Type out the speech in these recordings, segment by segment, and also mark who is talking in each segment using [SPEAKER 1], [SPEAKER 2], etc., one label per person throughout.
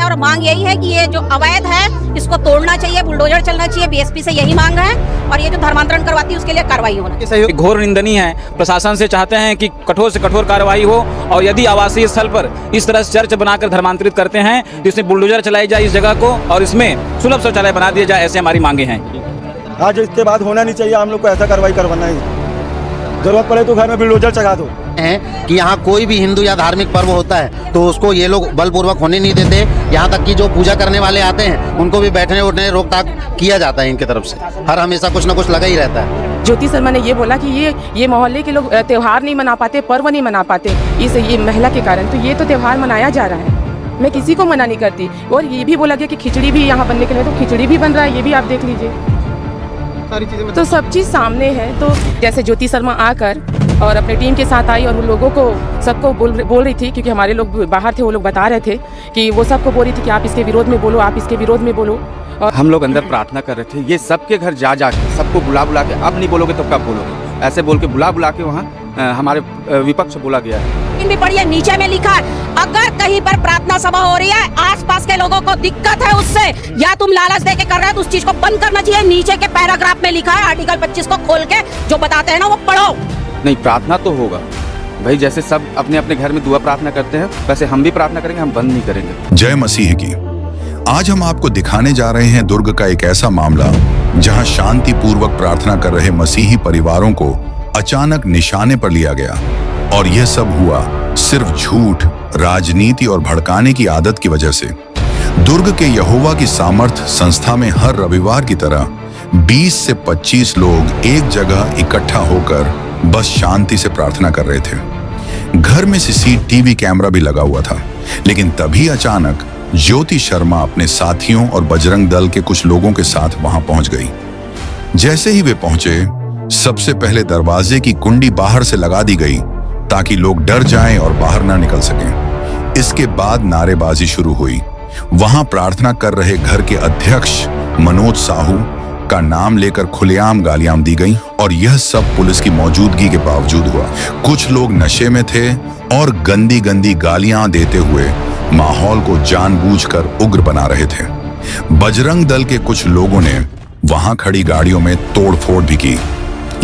[SPEAKER 1] और मांग यही है कि ये जो अवैध है इसको तोड़ना चाहिए, बुलडोजर चलना चाहिए। बीएसपी से यही मांग है और ये जो धर्मांतरण करवाती है उसके लिए कार्रवाई होना चाहिए।
[SPEAKER 2] घोर निंदनीय है। प्रशासन से चाहते हैं कि कठोर से कठोर कार्रवाई हो और यदि आवासीय स्थल पर इस तरह से चर्च बनाकर धर्मांतरित करते हैं तो इसमें बुलडोजर चलाई जाए इस जगह को और इसमें सुलभ शौचालय बना दिया जाए, ऐसे हमारी मांगे हैं।
[SPEAKER 3] आज इसके बाद होना नहीं चाहिए, हम लोग को ऐसा कार्रवाई करवाना है। जरूरत पड़े तो घर में बुलडोजर चढ़ा दो।
[SPEAKER 4] है कि यहाँ कोई भी हिंदू या धार्मिक पर्व होता है तो उसको ये लोग बलपूर्वक होने नहीं देते। यहाँ तक कि जो पूजा करने वाले आते हैं उनको भी बैठने उठने रोक टाक किया जाता है इनके तरफ से। हर हमेशा कुछ ना कुछ लगा ही रहता है।
[SPEAKER 5] ज्योति शर्मा ने ये बोला कि ये मोहल्ले के लोग त्यौहार नहीं मना पाते, पर्व नहीं मना पाते ये महिला के कारण, तो ये तो त्यौहार मनाया जा रहा है, मैं किसी को मना नहीं करती। और ये भी बोला गया कि खिचड़ी भी यहाँ बनने के लिए, तो खिचड़ी भी बन रहा है, ये भी आप देख लीजिए।
[SPEAKER 3] सारी चीजें
[SPEAKER 5] तो सब चीज़ सामने है। तो जैसे ज्योति शर्मा आकर और अपने टीम के साथ आई और उन लोगों को सबको बोल रही थी, क्योंकि हमारे लोग बाहर थे, वो लोग बता रहे थे कि वो सबको बोल रही थी कि आप इसके विरोध में बोलो, आप इसके विरोध में बोलो।
[SPEAKER 6] और हम लोग अंदर प्रार्थना कर रहे थे, ये सबके घर जा के सबको बुला के, अब नहीं बोलोगे तो कब बोलोगे, ऐसे बोल के बुला के वहाँ हमारे विपक्ष बोला गया है।
[SPEAKER 1] भी पढ़िए, नीचे में लिखा है अगर कहीं पर प्रार्थना सभा हो रही है, आसपास के लोगों को दिक्कत है उससे, या तुम लालच देके कर रहे हो तो उस चीज को बंद करना चाहिए। नीचे के पैराग्राफ में लिखा है, आर्टिकल 25 को खोल के जो बताते हैं ना वो पढ़ो।
[SPEAKER 6] नहीं, प्रार्थना तो होगा भाई, जैसे सब अपने अपने घर में दुआ प्रार्थना करते हैं वैसे हम भी प्रार्थना करेंगे, हम बंद नहीं करेंगे।
[SPEAKER 7] जय मसीह की। आज हम आपको दिखाने जा रहे हैं दुर्ग का एक ऐसा मामला जहां शांतिपूर्वक प्रार्थना कर रहे मसीही परिवारों को अचानक निशाने पर लिया गया। और यह सब हुआ सिर्फ झूठ, राजनीति और भड़काने की आदत की वजह से। दुर्ग के यहोवा की सामर्थ संस्था में हर रविवार की तरह 20 से 25 लोग एक जगह इकट्ठा होकर बस शांति से प्रार्थना कर रहे थे। घर में सीसीटीवी कैमरा भी लगा हुआ था, लेकिन तभी अचानक ज्योति शर्मा अपने साथियों और बजरंग दल के कुछ लोगों के साथ वहां पहुंच गई। जैसे ही वे पहुंचे, सबसे पहले दरवाजे की कुंडी बाहर से लगा दी गई ताकि लोग डर जाएं और बाहर ना निकल सकें। इसके बाद नारेबाजी शुरू हुई। वहां प्रार्थना कर रहे घर के अध्यक्ष मनोज साहू का नाम लेकर खुलेआम गालियां दी गईं और यह सब पुलिस की मौजूदगी के बावजूद हुआ। कुछ लोग नशे में थे और गंदी गंदी गालियां देते हुए माहौल को जानबूझकर उग्र बना रहे थे। बजरंग दल के कुछ लोगों ने वहां खड़ी गाड़ियों में तोड़फोड़ भी की।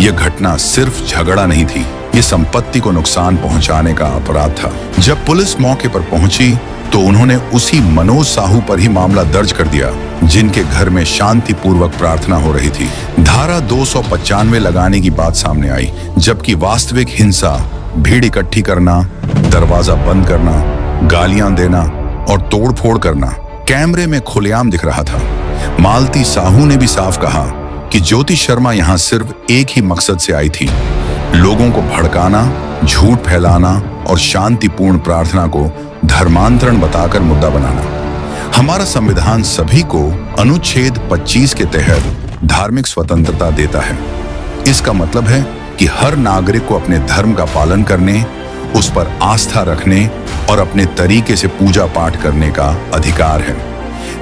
[SPEAKER 7] यह घटना सिर्फ झगड़ा नहीं थी, ये संपत्ति को नुकसान पहुंचाने का अपराध था। जब पुलिस मौके पर पहुंची तो उन्होंने उसी मनोज साहू पर ही मामला दर्ज कर दिया जिनके घर में शांतिपूर्वक प्रार्थना हो रही थी। धारा 295 लगाने की बात सामने आई, जबकि वास्तविक हिंसा भीड़ इकट्ठी करना, दरवाजा बंद करना, गालियां देना और तोड़फोड़ करना कैमरे में खुलेआम दिख रहा था। मालती साहू ने भी साफ कहा कि ज्योति शर्मा यहां सिर्फ एक ही मकसद से आई थी, लोगों को भड़काना, झूठ फैलाना और शांतिपूर्ण प्रार्थना को धर्मांतरण बताकर मुद्दा बनाना। हमारा संविधान सभी को अनुच्छेद 25 के तहत धार्मिक स्वतंत्रता देता है। इसका मतलब है कि हर नागरिक को अपने धर्म का पालन करने, उस पर आस्था रखने और अपने तरीके से पूजा पाठ करने का अधिकार है।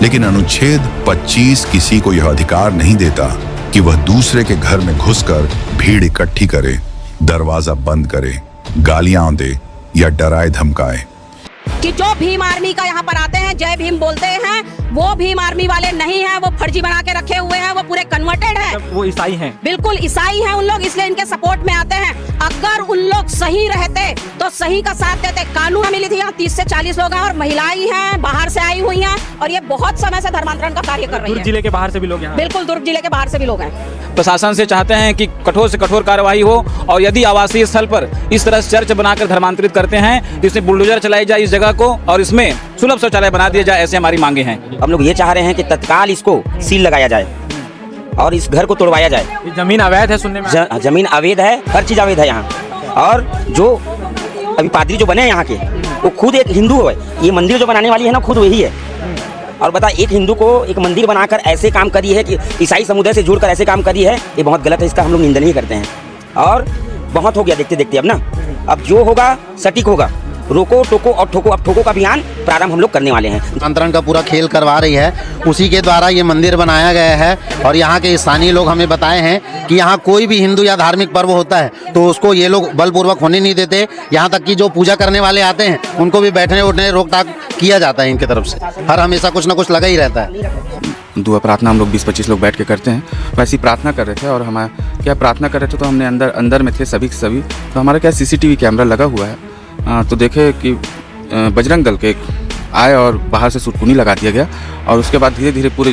[SPEAKER 7] लेकिन अनुच्छेद 25 किसी को यह अधिकार नहीं देता कि वह दूसरे के घर में घुसकर भीड़ इकट्ठी करे, दरवाजा बंद करे, गालियां दे या डराए धमकाए।
[SPEAKER 1] कि जो भीम आर्मी का यहाँ पर आते हैं, जय भीम बोलते हैं, वो भीम आर्मी वाले नहीं हैं, वो फर्जी बना के रखे हुए हैं, वो पूरे कन्वर्टेड हैं।
[SPEAKER 2] वो ईसाई हैं,
[SPEAKER 1] बिल्कुल ईसाई हैं उन लोग, इसलिए इनके सपोर्ट में आते हैं। अगर उन लोग सही रहते तो सही का साथ देते। कानून मिली थी, यहाँ 30 से 40 लोग हैं और महिलाएं हैं, बाहर से आई हुई हैं और ये बहुत समय से धर्मांतरण का कार्य कर रही है।
[SPEAKER 2] दुर्ग जिले के बाहर से भी लोग हैं।
[SPEAKER 1] बिल्कुल, दुर्ग जिले के बाहर से भी लोग हैं।
[SPEAKER 2] प्रशासन से चाहते हैं कि कठोर से कठोर कार्रवाई हो और यदि आवासीय स्थल पर इस तरह से चर्च बनाकर धर्मांतरित करते हैं तो इसमें बुलडोजर चलाई जाए इस जगह को और इसमें सुलभ शौचालय बना दिया जाए, ऐसे हमारी मांगे हैं।
[SPEAKER 8] हम लोग ये चाह रहे हैं कि तत्काल इसको सील लगाया जाए और इस घर को तोड़वाया जाए।
[SPEAKER 2] जमीन अवैध है सुनने में।
[SPEAKER 8] जमीन अवैध है, हर चीज अवैध है यहाँ। और जो अभी पादरी जो बने हैं यहाँ के, वो खुद एक हिंदू है। ये मंदिर जो बनाने वाली है ना, खुद वही है। और बता, एक हिंदू को एक मंदिर बनाकर ऐसे काम करी है कि ईसाई समुदाय से जुड़कर ऐसे काम करी है, ये बहुत गलत है। इसका हम लोग निंदनीय करते हैं। और बहुत हो गया देखते देखते, अब ना, अब जो होगा सटीक होगा। रोको टोको और ठोको, अब ठोको का अभियान प्रारंभ हम लोग करने वाले हैं।
[SPEAKER 4] आंदोलन का पूरा खेल करवा रही है, उसी के द्वारा ये मंदिर बनाया गया है। और यहाँ के स्थानीय लोग हमें बताए हैं कि यहाँ कोई भी हिंदू या धार्मिक पर्व होता है तो उसको ये लोग बलपूर्वक होने नहीं देते। यहाँ तक कि जो पूजा करने वाले आते हैं उनको भी बैठने उठने रोक टाक किया जाता है इनकी तरफ से। हर हमेशा कुछ ना कुछ लगा ही रहता है।
[SPEAKER 6] दुआ प्रार्थना हम लोग 20-25 लोग बैठ के करते हैं। वैसी प्रार्थना कर रहे थे और हम क्या प्रार्थना कर रहे थे तो हमने अंदर में थे सभी के सभी। तो हमारा क्या CCTV कैमरा लगा हुआ है, तो देखे कि बजरंग दल के आए और बाहर से सुरकुनी लगा दिया गया। और उसके बाद धीरे धीरे पूरी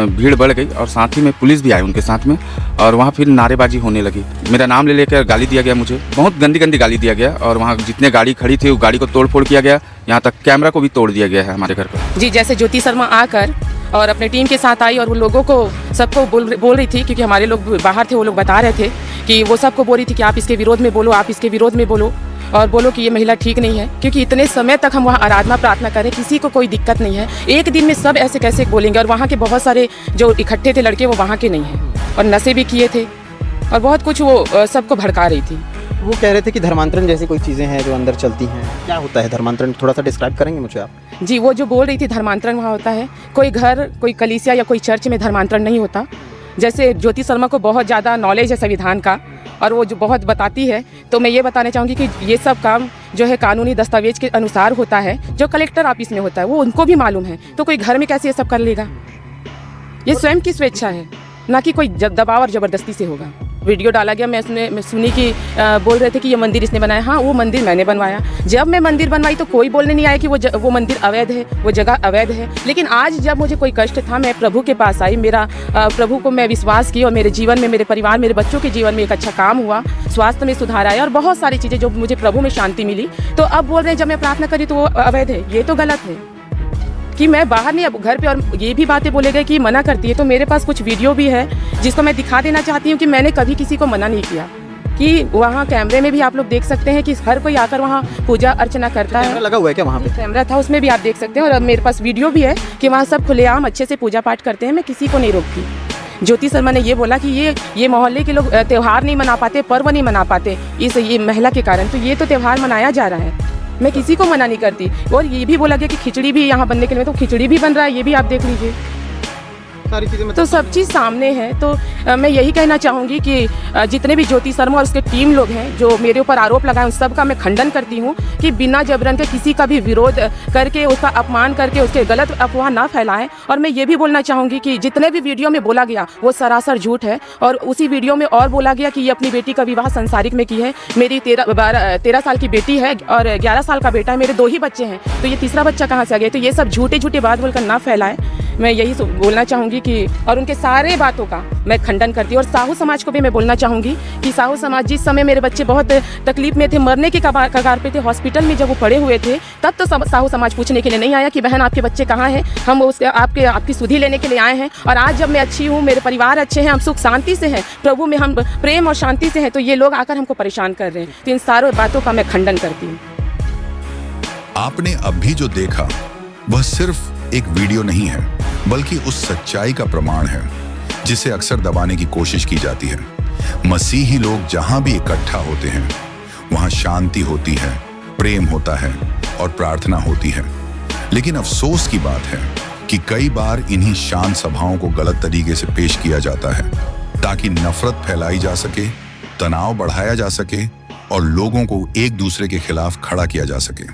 [SPEAKER 6] भीड़ बढ़ गई और साथ ही में पुलिस भी आई उनके साथ में। और वहाँ फिर नारेबाजी होने लगी, मेरा नाम ले लेकर गाली दिया गया, मुझे बहुत गंदी गंदी गाली दिया गया। और वहाँ जितने गाड़ी खड़ी थी वो गाड़ी को तोड़ फोड़ किया गया, यहाँ तक कैमरा को भी तोड़ दिया गया है हमारे घर पर।
[SPEAKER 5] जी, जैसे ज्योति शर्मा आकर और अपने टीम के साथ आई और वो लोगों को सबको बोल रही थी, क्योंकि हमारे लोग बाहर थे, वो लोग बता रहे थे कि वो सबको बोल रही थी कि आप इसके विरोध में बोलो, आप इसके विरोध में बोलो और बोलो कि ये महिला ठीक नहीं है। क्योंकि इतने समय तक हम वहाँ आराधना प्रार्थना करें, किसी को कोई दिक्कत नहीं है। एक दिन में सब ऐसे कैसे बोलेंगे। और वहाँ के बहुत सारे जो इकट्ठे थे लड़के वो वहाँ के नहीं हैं और नशे भी किए थे और बहुत कुछ वो सबको भड़का रही थी।
[SPEAKER 9] वो कह रहे थे कि धर्मांतरण जैसी कोई चीज़ें हैं जो अंदर चलती हैं। क्या होता है धर्मांतरण, थोड़ा सा डिस्क्राइब करेंगे मुझे आप?
[SPEAKER 5] जी, वो जो बोल रही थी धर्मांतरण वहाँ होता है, कोई घर, कोई कलीसिया या कोई चर्च में धर्मांतरण नहीं होता। जैसे ज्योति शर्मा को बहुत ज़्यादा नॉलेज है संविधान का और वो जो बहुत बताती है, तो मैं ये बताना चाहूँगी कि ये सब काम जो है कानूनी दस्तावेज के अनुसार होता है, जो कलेक्टर ऑफिस में होता है, वो उनको भी मालूम है। तो कोई घर में कैसे ये सब कर लेगा? ये स्वयं की स्वेच्छा है, ना कि कोई दबाव और ज़बरदस्ती से होगा। वीडियो डाला गया, मैं सुनी कि बोल रहे थे कि ये मंदिर इसने बनाया। हाँ, वो मंदिर मैंने बनवाया। जब मैं मंदिर बनवाई तो कोई बोलने नहीं आया कि वो मंदिर अवैध है, वो जगह अवैध है। लेकिन आज जब मुझे कोई कष्ट था, मैं प्रभु के पास आई, मेरा प्रभु को मैं विश्वास की और मेरे जीवन में, मेरे परिवार, मेरे बच्चों के जीवन में एक अच्छा काम हुआ, स्वास्थ्य में सुधार आया और बहुत सारी चीज़ें जो मुझे प्रभु में शांति मिली। तो अब बोल रहे हैं जब मैं प्रार्थना करी तो वो अवैध है। ये तो गलत है कि मैं बाहर नहीं, अब घर पे। और ये भी बातें बोले गए कि मना करती है, तो मेरे पास कुछ वीडियो भी है जिसको मैं दिखा देना चाहती हूँ कि मैंने कभी किसी को मना नहीं किया। कि वहाँ कैमरे में भी आप लोग देख सकते हैं कि हर कोई आकर वहाँ पूजा अर्चना करता है।
[SPEAKER 9] लगा हुआ है क्या वहाँ पे?
[SPEAKER 5] कैमरा था, उसमें भी आप देख सकते हैं। और मेरे पास वीडियो भी है कि वहाँ सब खुलेआम अच्छे से पूजा पाठ करते हैं, मैं किसी को नहीं रोकती। ज्योति शर्मा ने ये बोला कि ये मोहल्ले के लोग त्यौहार नहीं मना पाते, पर्व नहीं मना पाते इस ये महिला के कारण। तो ये तो त्यौहार मनाया जा रहा है, मैं किसी को मना नहीं करती। और ये भी बोला गया कि खिचड़ी भी यहाँ बनने के लिए, तो खिचड़ी भी बन रहा है, ये भी आप देख लीजिए।
[SPEAKER 9] सारी चीज़ें
[SPEAKER 5] तो सब चीज़ सामने है। तो मैं यही कहना चाहूँगी कि जितने भी ज्योति शर्मा और उसके टीम लोग हैं जो मेरे ऊपर आरोप लगाए, उन सब का मैं खंडन करती हूँ कि बिना जबरन के किसी का भी विरोध करके, उसका अपमान करके उसके गलत अफवाह ना फैलाएं। और मैं ये भी बोलना चाहूँगी कि जितने भी वीडियो में बोला गया वो सरासर झूठ है। और उसी वीडियो में और बोला गया कि ये अपनी बेटी का विवाह संसारिक में की है। मेरी 13 साल की बेटी है और 11 साल का बेटा है, मेरे 2 ही बच्चे हैं, तो ये तीसरा बच्चा कहाँ से आ गया? तो ये सब झूठे बात बोलकर ना फैलाएं, मैं यही बोलना चाहूँगी कि। और उनके सारे बातों का मैं खंडन करती हूँ। और साहू समाज को भी मैं बोलना चाहूँगी कि साहू समाज, जिस समय मेरे बच्चे बहुत तकलीफ में थे, मरने के कगार पे थे, हॉस्पिटल में जब वो पड़े हुए थे, तब तो साहू समाज पूछने के लिए नहीं आया कि बहन आपके बच्चे कहाँ हैं, हम आपकी सुधि लेने के लिए आए हैं। और आज जब मैं अच्छी हूँ, मेरे परिवार अच्छे हैं, हम सुख शांति से हैं, प्रभु में हम प्रेम और शांति से हैं, तो ये लोग आकर हमको परेशान कर रहे हैं। तो इन सारों बातों का मैं खंडन करती हूँ।
[SPEAKER 7] आपने अब भी जो देखा वह सिर्फ एक वीडियो नहीं है, बल्कि उस सच्चाई का प्रमाण है जिसे अक्सर दबाने की कोशिश की जाती है। मसीही लोग जहां भी इकट्ठा होते हैं वहां शांति होती है, प्रेम होता है और प्रार्थना होती है। लेकिन अफसोस की बात है कि कई बार इन्हीं शांत सभाओं को गलत तरीके से पेश किया जाता है ताकि नफरत फैलाई जा सके, तनाव बढ़ाया जा सके और लोगों को एक दूसरे के खिलाफ खड़ा किया जा सके।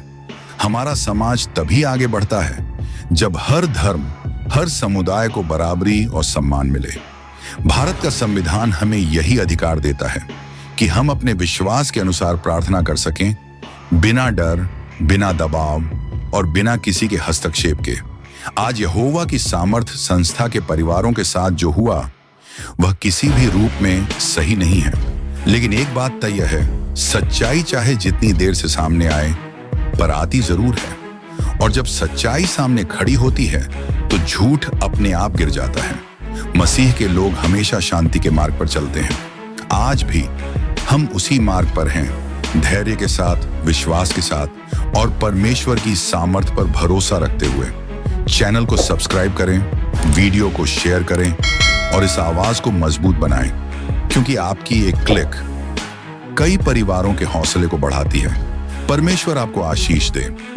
[SPEAKER 7] हमारा समाज तभी आगे बढ़ता है जब हर धर्म, हर समुदाय को बराबरी और सम्मान मिले। भारत का संविधान हमें यही अधिकार देता है कि हम अपने विश्वास के अनुसार प्रार्थना कर सकें, बिना डर, बिना दबाव और बिना किसी के हस्तक्षेप के। आज यहोवा की सामर्थ संस्था के परिवारों के साथ जो हुआ वह किसी भी रूप में सही नहीं है। लेकिन एक बात तय है, सच्चाई चाहे जितनी देर से सामने आए पर आती जरूर है। और जब सच्चाई सामने खड़ी होती है तो झूठ अपने आप गिर जाता है। मसीह के लोग हमेशा शांति के मार्ग पर चलते हैं। आज भी हम उसी मार्ग पर हैं, धैर्य के साथ, विश्वास के साथ और परमेश्वर की सामर्थ पर भरोसा रखते हुए। चैनल को सब्सक्राइब करें, वीडियो को शेयर करें और इस आवाज को मजबूत बनाएं, क्योंकि आपकी एक क्लिक कई परिवारों के हौसले को बढ़ाती है। परमेश्वर आपको आशीष दे।